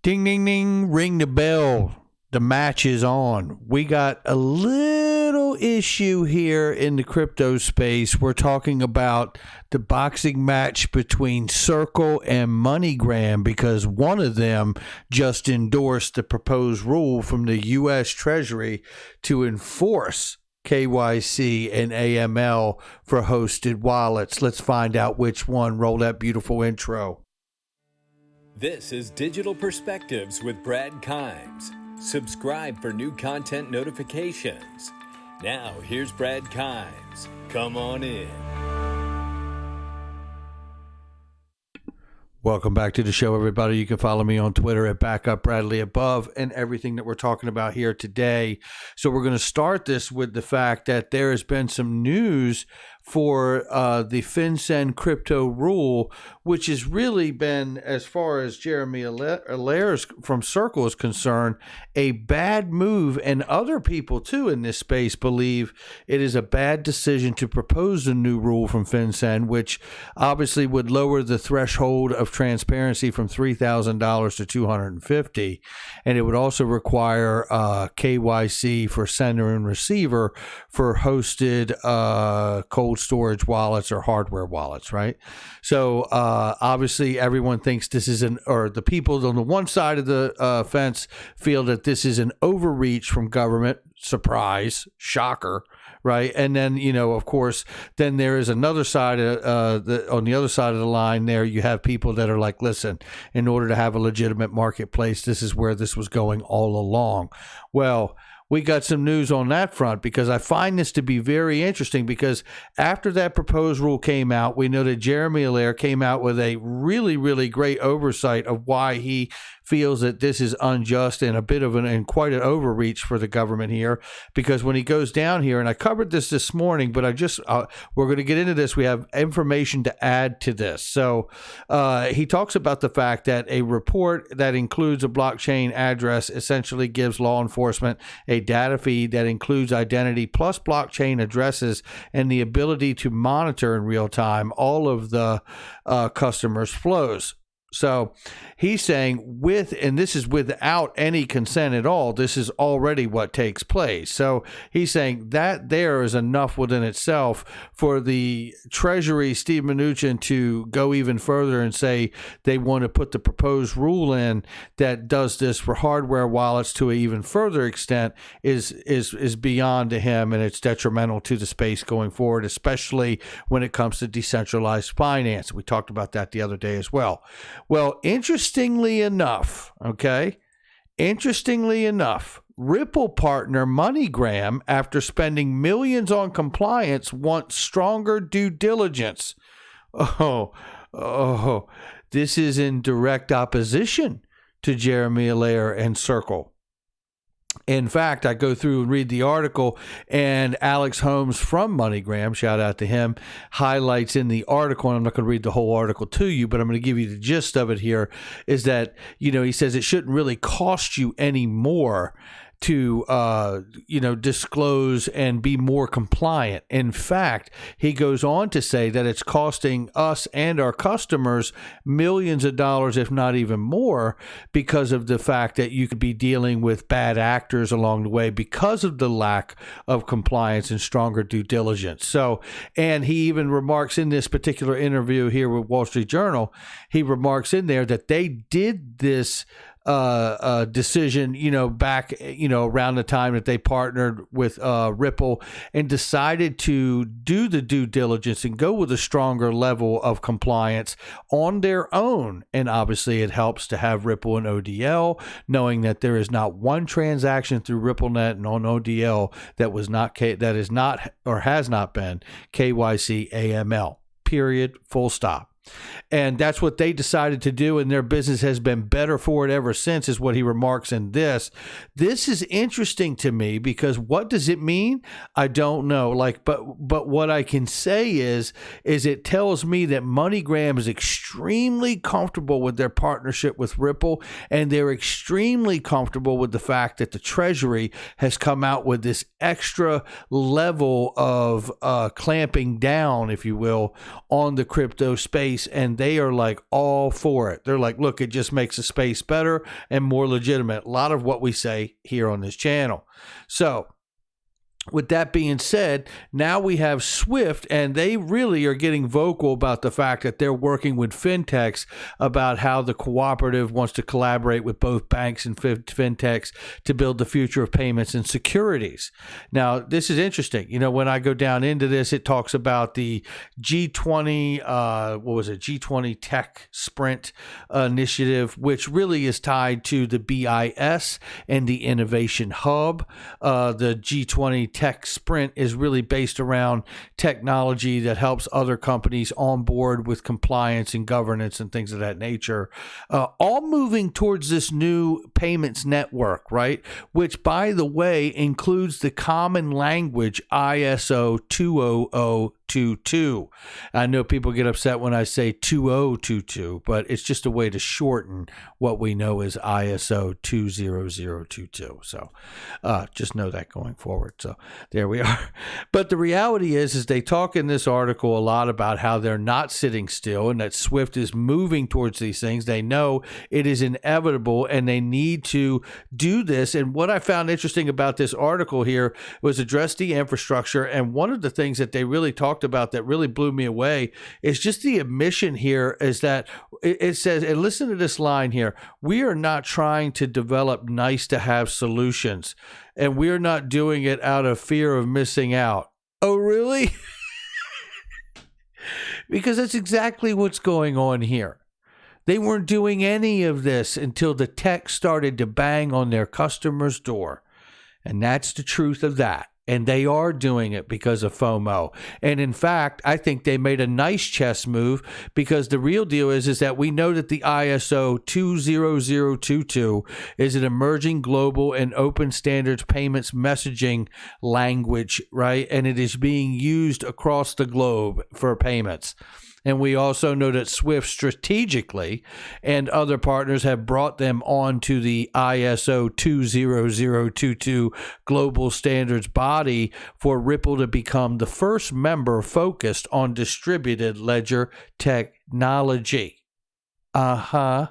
Ding, ding, ding, ring the bell. The match is on. We got a little issue here in the crypto space. We're talking about the boxing match between Circle and MoneyGram because one of them just endorsed the proposed rule from the USTreasury to enforce KYC and AML for hosted wallets. Let's find out which one. Roll that beautiful intro. This is Digital Perspectives with Brad Kimes. Subscribe for new content notifications. Now, here's Brad Kimes. Come on in. Welcome back to the show, everybody. You can follow me on Twitter at BackupBradleyAbove and everything that we're talking about here today. So we're going to start this with the fact that there has been some news for the FinCEN crypto rule, which has really been, as far as Jeremy Allaire from Circle is concerned, a bad move. And other people, too, in this space believe it is a bad decision to propose a new rule from FinCEN, which obviously would lower the threshold of transparency from $3,000 to $250. And it would also require KYC for sender and receiver for hosted cold storage wallets or hardware wallets, right? So obviously everyone thinks this is or the people on the one side of the fence feel that this is an overreach from government. Surprise, shocker, right? And then, of course, then there is another side on the other side of the line there, you have people that are like, listen, in order to have a legitimate marketplace, this is where this was going all along. Well, we got some news on that front because I find this to be very interesting because after that proposed rule came out, we know that Jeremy Allaire came out with a really, really great oversight of why he feels that this is unjust and a bit of and quite an overreach for the government here, because when he goes down here, and I covered this morning, but we're going to get into this. We have information to add to this. So he talks about the fact that a report that includes a blockchain address essentially gives law enforcement a data feed that includes identity plus blockchain addresses and the ability to monitor in real time all of the customers' flows. So he's saying and this is without any consent at all, this is already what takes place. So he's saying that there is enough within itself for the Treasury, Steve Mnuchin, to go even further and say they want to put the proposed rule in that does this for hardware wallets to an even further extent is beyond to him, and it's detrimental to the space going forward, especially when it comes to decentralized finance. We talked about that the other day as well. Well, interestingly enough, Ripple partner MoneyGram, after spending millions on compliance, wants stronger due diligence. This is in direct opposition to Jeremy Allaire and Circle. In fact, I go through and read the article, and Alex Holmes from MoneyGram, shout out to him, highlights in the article, and I'm not going to read the whole article to you, but I'm going to give you the gist of it here, is that, he says it shouldn't really cost you any more to, disclose and be more compliant. In fact, he goes on to say that it's costing us and our customers millions of dollars, if not even more, because of the fact that you could be dealing with bad actors along the way because of the lack of compliance and stronger due diligence. So, and he even remarks in this particular interview here with Wall Street Journal, he remarks in there that they did this decision, back, around the time that they partnered with Ripple and decided to do the due diligence and go with a stronger level of compliance on their own. And obviously it helps to have Ripple and ODL, knowing that there is not one transaction through RippleNet and on ODL that is not or has not been KYC AML, period, full stop. And that's what they decided to do, and their business has been better for it ever since, is what he remarks in this. This is interesting to me because what does it mean? I don't know. But what I can say is it tells me that MoneyGram is extremely comfortable with their partnership with Ripple, and they're extremely comfortable with the fact that the Treasury has come out with this extra level of clamping down, if you will, on the crypto space space, and they are like all for it. They're like, look, it just makes the space better and more legitimate. A lot of what we say here on this channel. So with that being said, now we have Swift, and they really are getting vocal about the fact that they're working with fintechs about how the cooperative wants to collaborate with both banks and fintechs to build the future of payments and securities. Now, this is interesting. You know, when I go down into this, it talks about the G20, G20 Tech Sprint initiative, which really is tied to the BIS and the Innovation Hub. The G20 Tech Sprint is really based around technology that helps other companies on board with compliance and governance and things of that nature, all moving towards this new payments network, right? Which, by the way, includes the common language ISO 20022. I know people get upset when I say 2022, but it's just a way to shorten what we know as ISO 20022. So just know that going forward. So there we are. But the reality is they talk in this article a lot about how they're not sitting still and that Swift is moving towards these things. They know it is inevitable and they need to do this. And what I found interesting about this article here was address the infrastructure. And one of the things that they really talked about that really blew me away is just the admission here is that it says, and listen to this line here, we are not trying to develop nice to have solutions, and we're not doing it out of fear of missing out. Oh, really? Because that's exactly what's going on here. They weren't doing any of this until the tech started to bang on their customer's door. And that's the truth of that. And they are doing it because of FOMO. And in fact, I think they made a nice chess move, because the real deal is that we know that the ISO 20022 is an emerging global and open standards payments messaging language, right? And it is being used across the globe for payments. And we also know that Swift strategically and other partners have brought them on to the ISO 20022 global standards body for Ripple to become the first member focused on distributed ledger technology. Yeah.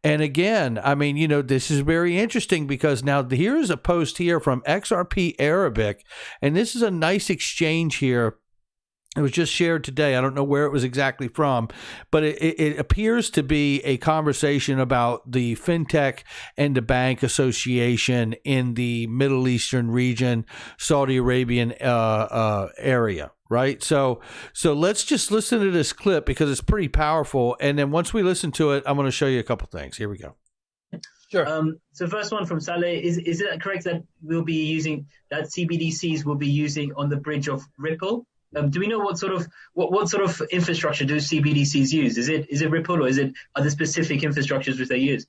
And again, I mean, you know, this is very interesting because now here's a post here from XRP Arabic, and this is a nice exchange here. It was just shared today. I don't know where it was exactly from, but it appears to be a conversation about the fintech and the bank association in the Middle Eastern region, Saudi Arabian area, right? So let's just listen to this clip because it's pretty powerful. And then once we listen to it, I'm going to show you a couple things. Here we go. Sure. So first one from Saleh, is it correct that we'll be using, that CBDCs will be using on the bridge of Ripple? Do we know what sort of infrastructure do CBDCs use? Is it Ripple, or are there specific infrastructures which they use?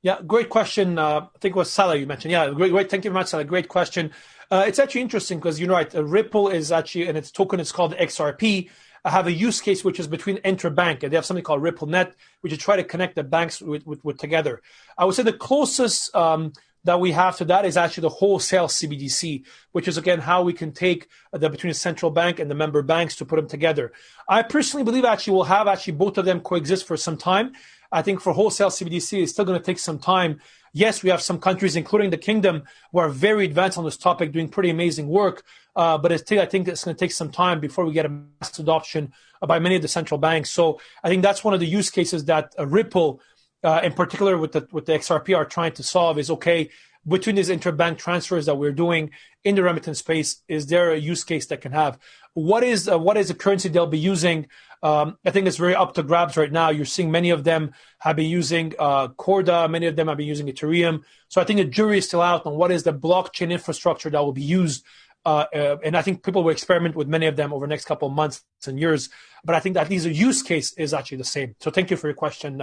Yeah, great question. I think it was Salah you mentioned. Yeah, great. Thank you very much, Salah. Great question. It's actually interesting because you're right. Ripple is actually, and its token is called XRP. I have a use case which is between interbank, and they have something called RippleNet, which is try to connect the banks with together. I would say the closest that we have to that is actually the wholesale CBDC, which is, again, how we can take between the central bank and the member banks to put them together. I personally believe we'll have both of them coexist for some time. I think for wholesale CBDC, it's still going to take some time. Yes, we have some countries, including the Kingdom, who are very advanced on this topic, doing pretty amazing work. But I think it's going to take some time before we get a mass adoption by many of the central banks. So I think that's one of the use cases that Ripple, in particular with the XRP, are trying to solve is, okay, between these interbank transfers that we're doing in the remittance space, is there a use case that can have? What is the currency they'll be using? I think it's very up to grabs right now. You're seeing many of them have been using Corda. Many of them have been using Ethereum. So I think the jury is still out on what is the blockchain infrastructure that will be used. And I think people will experiment with many of them over the next couple of months and years. But I think that at least the use case is actually the same. So thank you for your question.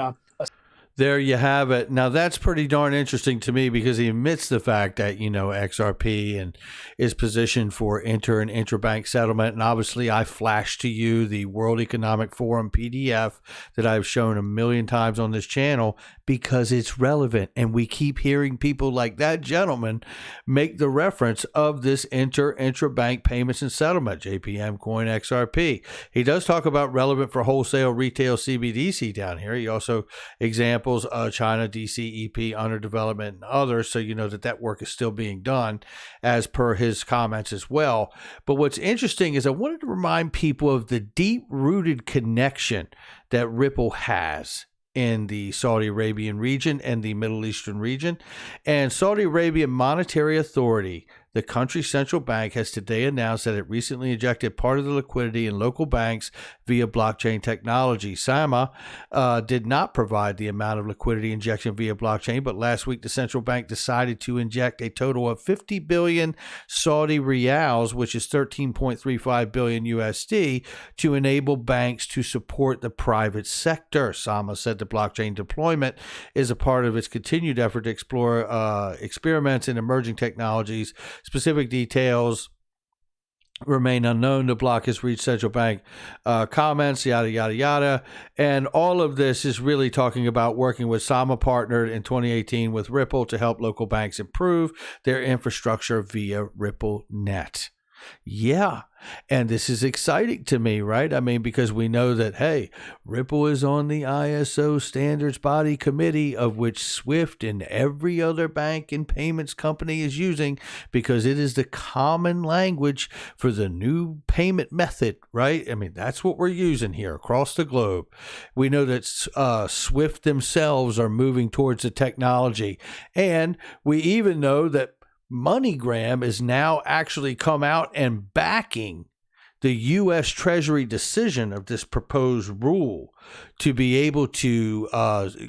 There you have it. Now that's pretty darn interesting to me because he admits the fact that, XRP and is positioned for inter and intrabank settlement. And obviously I flashed to you the World Economic Forum PDF that I've shown a million times on this channel because it's relevant. And we keep hearing people like that gentleman make the reference of this intrabank payments and settlement, JPM coin XRP. He does talk about relevant for wholesale retail CBDC down here. He also examples China, DCEP, under development, and others. So you know that work is still being done as per his comments as well. But what's interesting is I wanted to remind people of the deep-rooted connection that Ripple has in the Saudi Arabian region and the Middle Eastern region. And Saudi Arabian Monetary Authority, the country's central bank, has today announced that it recently injected part of the liquidity in local banks via blockchain technology. SAMA did not provide the amount of liquidity injection via blockchain, but last week the central bank decided to inject a total of 50 billion Saudi riyals, which is 13.35 billion USD, to enable banks to support the private sector. SAMA said the blockchain deployment is a part of its continued effort to explore experiments in emerging technologies. Specific details remain unknown. The block has reached central bank comments, yada, yada, yada. And all of this is really talking about working with SAMA, partnered in 2018 with Ripple to help local banks improve their infrastructure via RippleNet. Yeah. And this is exciting to me, right? I mean, because we know that, hey, Ripple is on the ISO standards body committee, of which SWIFT and every other bank and payments company is using, because it is the common language for the new payment method, right? I mean, that's what we're using here across the globe. We know that SWIFT themselves are moving towards the technology. And we even know that MoneyGram is now actually come out and backing the USTreasury decision of this proposed rule to be able to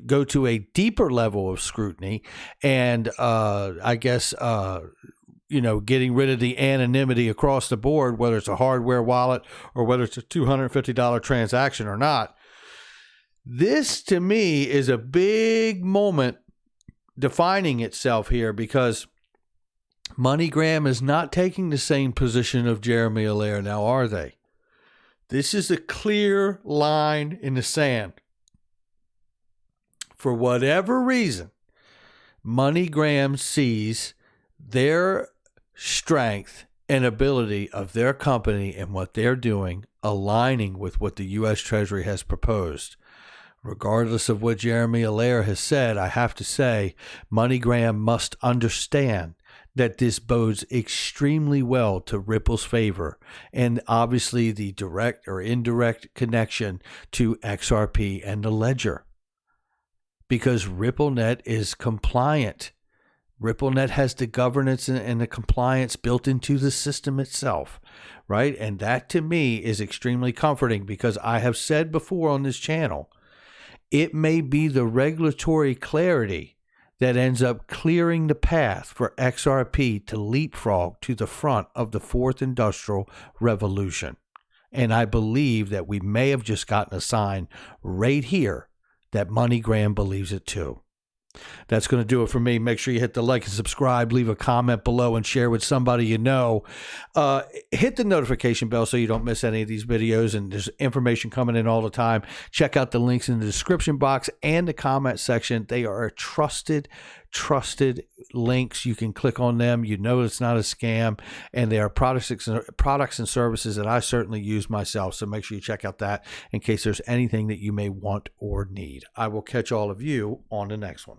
go to a deeper level of scrutiny and getting rid of the anonymity across the board, whether it's a hardware wallet or whether it's a $250 transaction or not. This, to me, is a big moment defining itself here, because MoneyGram is not taking the same position of Jeremy Allaire now, are they? This is a clear line in the sand. For whatever reason, MoneyGram sees their strength and ability of their company and what they're doing aligning with what the U.S. Treasury has proposed. Regardless of what Jeremy Allaire has said, I have to say MoneyGram must understand that this bodes extremely well to Ripple's favor, and obviously the direct or indirect connection to XRP and the ledger, because RippleNet is compliant. RippleNet has the governance and the compliance built into the system itself, right? And that, to me, is extremely comforting, because I have said before on this channel, it may be the regulatory clarity that ends up clearing the path for XRP to leapfrog to the front of the fourth industrial revolution. And I believe that we may have just gotten a sign right here that MoneyGram believes it too. That's going to do it for me. Make sure you hit the like and subscribe, leave a comment below, and share with somebody you know. Hit the notification bell so you don't miss any of these videos, and there's information coming in all the time. Check out the links in the description box and the comment section. They are trusted links. You can click on them. You know it's not a scam, and they are products and services that I certainly use myself. So make sure you check out that in case there's anything that you may want or need. I will catch all of you on the next one.